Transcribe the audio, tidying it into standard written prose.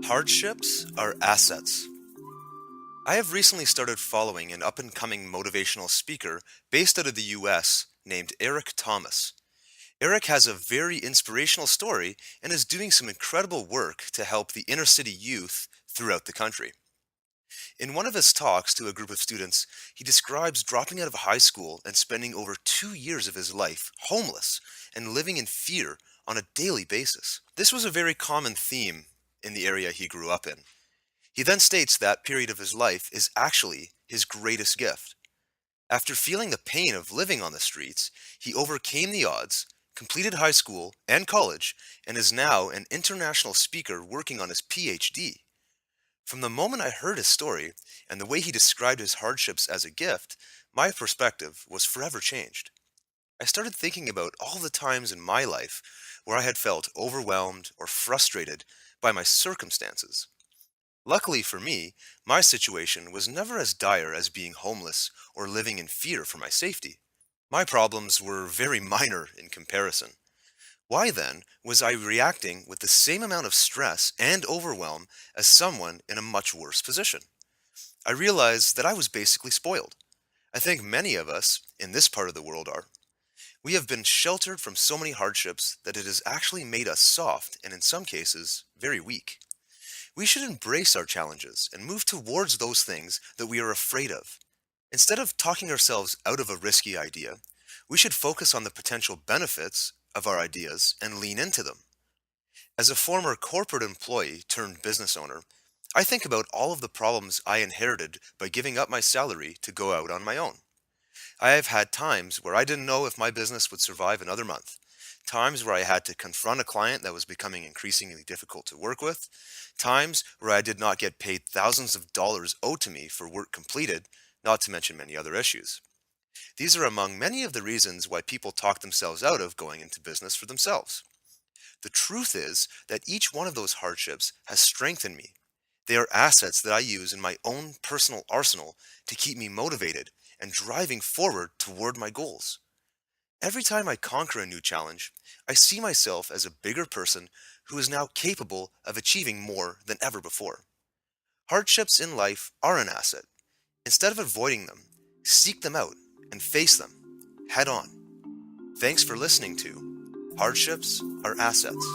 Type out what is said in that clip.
Hardships are assets. I have recently started following an up-and-coming motivational speaker based out of the US named Eric Thomas. Eric has a very inspirational story and is doing some incredible work to help the inner city youth throughout the country. In one of his talks to a group of students, he describes dropping out of high school and spending over 2 years of his life homeless and living in fear on a daily basis. This was a very common theme in the area he grew up in. He then states that period of his life is actually his greatest gift. After feeling the pain of living on the streets, he overcame the odds, completed high school and college, and is now an international speaker working on his PhD. From the moment I heard his story and the way he described his hardships as a gift, my perspective was forever changed. I started thinking about all the times in my life where I had felt overwhelmed or frustrated by my circumstances. Luckily for me, my situation was never as dire as being homeless or living in fear for my safety. My problems were very minor in comparison. Why then was I reacting with the same amount of stress and overwhelm as someone in a much worse position? I realized that I was basically spoiled. I think many of us in this part of the world are. We have been sheltered from so many hardships that it has actually made us soft and in some cases very weak. We should embrace our challenges and move towards those things that we are afraid of. Instead of talking ourselves out of a risky idea, we should focus on the potential benefits of our ideas and lean into them. As a former corporate employee turned business owner, I think about all of the problems I inherited by giving up my salary to go out on my own. I have had times where I didn't know if my business would survive another month. Times where I had to confront a client that was becoming increasingly difficult to work with. Times where I did not get paid thousands of dollars owed to me for work completed, not to mention many other issues. These are among many of the reasons why people talk themselves out of going into business for themselves. The truth is that each one of those hardships has strengthened me. They are assets that I use in my own personal arsenal to keep me motivated and driving forward toward my goals. Every time I conquer a new challenge, I see myself as a bigger person who is now capable of achieving more than ever before. Hardships in life are an asset. Instead of avoiding them, seek them out and face them head on. Thanks for listening to Hardships are Assets.